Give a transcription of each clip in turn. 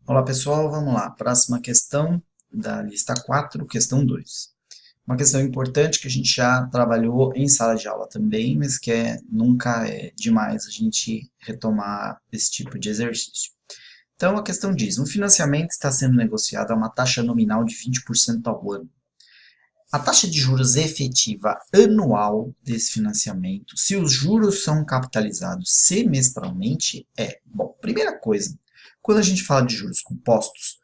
Olá pessoal, vamos lá. Próxima questão da lista 4, questão 2. Uma questão importante que a gente já trabalhou em sala de aula também, mas que nunca é demais a gente retomar esse tipo de exercício. Então a questão diz, um financiamento está sendo negociado a uma taxa nominal de 20% ao ano. A taxa de juros efetiva anual desse financiamento, se os juros são capitalizados semestralmente, bom, primeira coisa, quando a gente fala de juros compostos,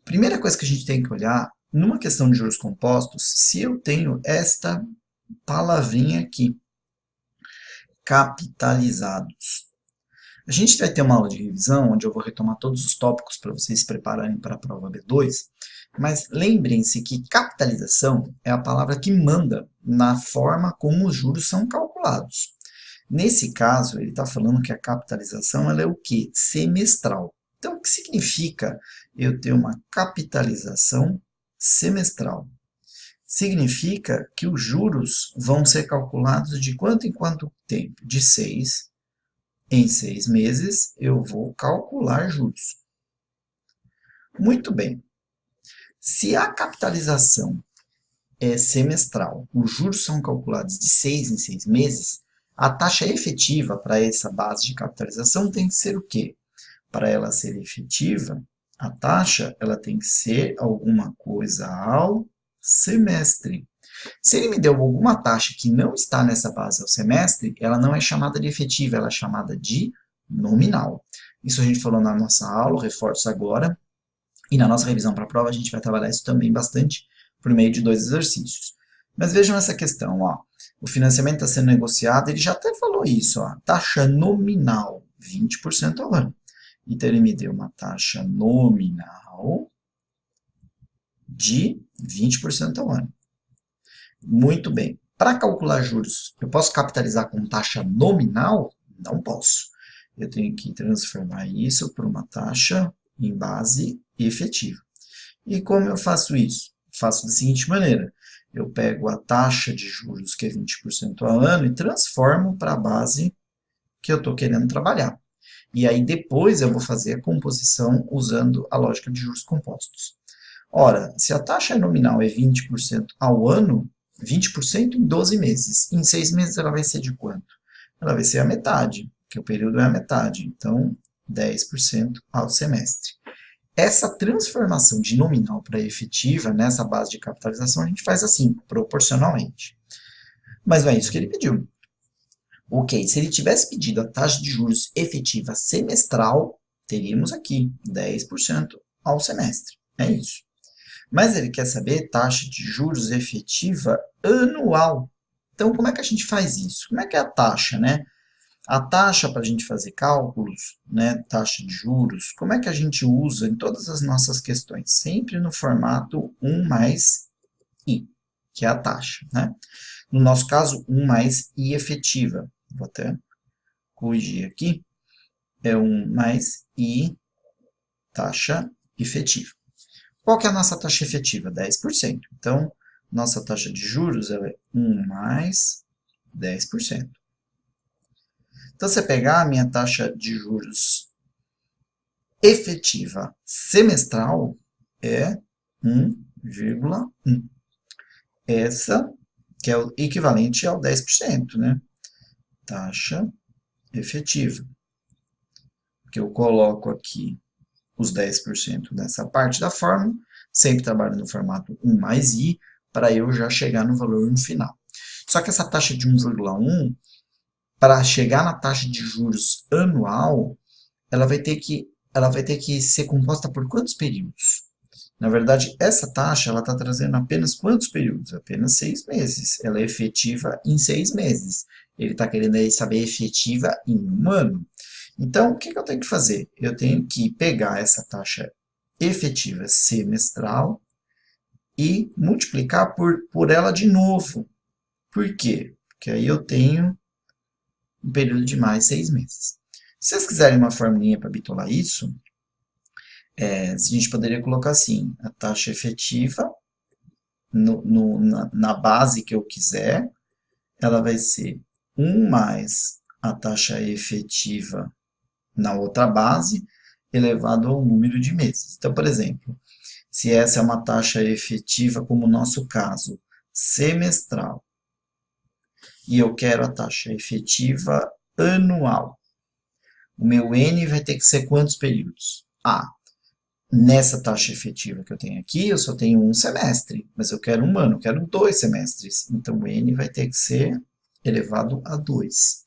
primeira coisa que a gente tem que olhar, numa questão de juros compostos, se eu tenho esta palavrinha aqui, capitalizados. A gente vai ter uma aula de revisão, onde eu vou retomar todos os tópicos para vocês se prepararem para a prova B2, mas lembrem-se que capitalização é a palavra que manda na forma como os juros são calculados. Nesse caso, ele está falando que a capitalização ela é o quê? Semestral. Então, o que significa eu ter uma capitalização semestral? Significa que os juros vão ser calculados de quanto em quanto tempo? De 6 em 6 meses, eu vou calcular juros. Muito bem. Se a capitalização é semestral, os juros são calculados de 6 em 6 meses, a taxa efetiva para essa base de capitalização tem que ser o quê? Para ela ser efetiva, a taxa ela tem que ser alguma coisa ao semestre. Se ele me deu alguma taxa que não está nessa base ao semestre, ela não é chamada de efetiva, ela é chamada de nominal. Isso a gente falou na nossa aula, reforço agora. E na nossa revisão para a prova a gente vai trabalhar isso também bastante por meio de 2 exercícios. Mas vejam essa questão, ó. O financiamento está sendo negociado, ele já até falou isso, ó, taxa nominal, 20% ao ano. Então ele me deu uma taxa nominal de 20% ao ano. Muito bem. Para calcular juros, eu posso capitalizar com taxa nominal? Não posso. Eu tenho que transformar isso para uma taxa em base efetiva. E como eu faço isso? Faço da seguinte maneira. Eu pego a taxa de juros, que é 20% ao ano, e transformo para a base que eu estou querendo trabalhar. E aí depois eu vou fazer a composição usando a lógica de juros compostos. Ora, se a taxa nominal é 20% ao ano, 20% em 12 meses. Em 6 meses ela vai ser de quanto? Ela vai ser a metade, porque o período é a metade. Então, 10% ao semestre. Essa transformação de nominal para efetiva, nessa base de capitalização, a gente faz assim, proporcionalmente. Mas não é isso que ele pediu. Ok, se ele tivesse pedido a taxa de juros efetiva semestral, teríamos aqui 10% ao semestre. É isso. Mas ele quer saber taxa de juros efetiva anual. Então, como é que a gente faz isso? Como é que é a taxa, né? A taxa para a gente fazer cálculos, né, taxa de juros, como é que a gente usa em todas as nossas questões? Sempre no formato 1 mais I, que é a taxa, né? No nosso caso, 1 mais I efetiva. Vou até corrigir aqui. É 1 mais I taxa efetiva. Qual que é a nossa taxa efetiva? 10%. Então, nossa taxa de juros ela é 1 mais 10%. Então, você pegar a minha taxa de juros efetiva semestral é 1,1. Essa que é o equivalente ao 10%, né? Taxa efetiva. Que eu coloco aqui os 10% nessa parte da fórmula, sempre trabalho no formato 1 mais I, para eu já chegar no valor no final. Só que essa taxa de 1,1, para chegar na taxa de juros anual, ela vai ter que ser composta por quantos períodos? Na verdade, essa taxa está trazendo apenas quantos períodos? Apenas 6 meses. Ela é efetiva em 6 meses. Ele está querendo aí saber efetiva em 1 ano. Então, o que eu tenho que fazer? Eu tenho que pegar essa taxa efetiva semestral e multiplicar por ela de novo. Por quê? Porque aí eu tenho um período de mais 6 meses. Se vocês quiserem uma formulinha para bitolar isso, a gente poderia colocar assim, a taxa efetiva na base que eu quiser, ela vai ser 1 mais a taxa efetiva na outra base, elevado ao número de meses. Então, por exemplo, se essa é uma taxa efetiva, como o nosso caso, semestral, e eu quero a taxa efetiva anual, o meu N vai ter que ser quantos períodos? Nessa taxa efetiva que eu tenho aqui, eu só tenho um semestre, mas eu quero um ano, eu quero 2 semestres. Então, o N vai ter que ser elevado a 2.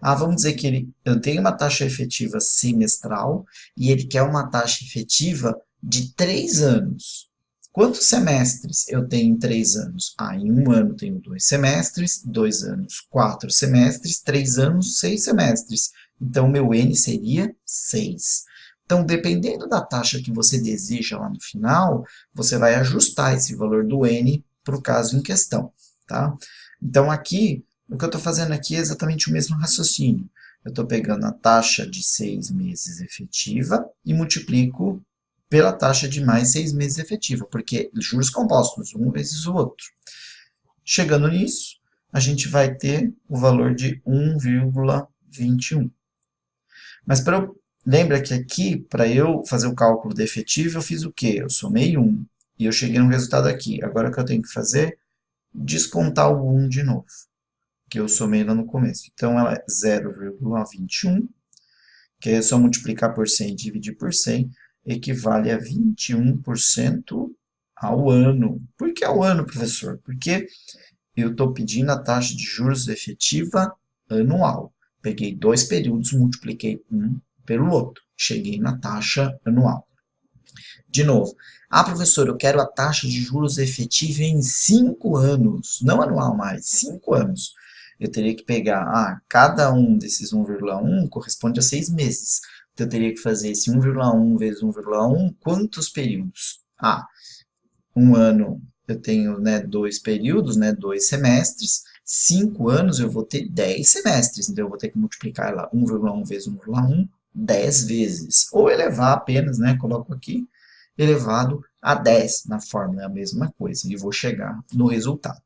Vamos dizer que eu tenho uma taxa efetiva semestral e ele quer uma taxa efetiva de 3 anos. Quantos semestres eu tenho em 3 anos? Em um ano tenho 2 semestres, 2 anos, 4 semestres, 3 anos, 6 semestres. Então, meu N seria 6. Então, dependendo da taxa que você deseja lá no final, você vai ajustar esse valor do N para o caso em questão. Tá? Então, aqui, o que eu estou fazendo aqui é exatamente o mesmo raciocínio. Eu estou pegando a taxa de 6 meses efetiva e multiplico pela taxa de mais 6 meses efetiva, porque juros compostos, um vezes o outro. Chegando nisso, a gente vai ter o valor de 1,21. Mas lembra que aqui, para eu fazer o cálculo de efetivo, eu fiz o quê? Eu somei 1 e eu cheguei no resultado aqui. Agora o que eu tenho que fazer? Descontar o 1 de novo, que eu somei lá no começo. Então, ela é 0,21, que é só multiplicar por 100 e dividir por 100, equivale a 21% ao ano. Por que ao ano, professor? Porque eu estou pedindo a taxa de juros efetiva anual. Peguei 2 períodos, multipliquei um pelo outro. Cheguei na taxa anual. De novo, professor, eu quero a taxa de juros efetiva em 5 anos, não anual mais, 5 anos. Eu teria que pegar, cada um desses 1,1 corresponde a 6 meses. Então, eu teria que fazer esse 1,1 vezes 1,1, quantos períodos? Um ano eu tenho 2 períodos, 2 semestres. 5 anos eu vou ter 10 semestres. Então, eu vou ter que multiplicar lá 1,1 vezes 1,1, 10 vezes. Ou elevar apenas, coloco aqui, elevado a 10 na fórmula, é a mesma coisa. E vou chegar no resultado.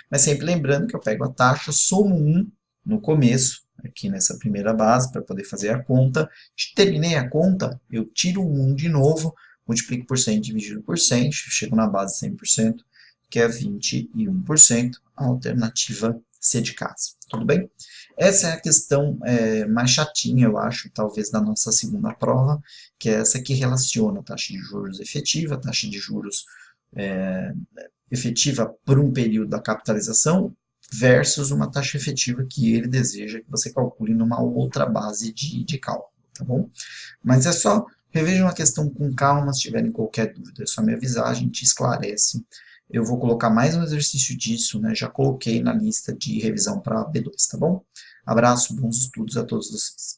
Mas sempre lembrando que eu pego a taxa, somo 1 no começo, aqui nessa primeira base, para poder fazer a conta. Terminei a conta, eu tiro o 1 de novo, multiplico por 100 dividido por 100, chego na base 100%, que é 21%, a alternativa C de casa. Tudo bem? Essa é a questão mais chatinha, eu acho, talvez, da nossa segunda prova, que é essa que relaciona a taxa de juros efetiva, a taxa de juros efetiva por um período da capitalização, versus uma taxa efetiva que ele deseja que você calcule numa outra base de cálculo, tá bom? Mas é só revejam a questão com calma, se tiverem qualquer dúvida, é só me avisar, a gente esclarece. Eu vou colocar mais um exercício disso, já coloquei na lista de revisão para B2, tá bom? Abraço, bons estudos a todos vocês.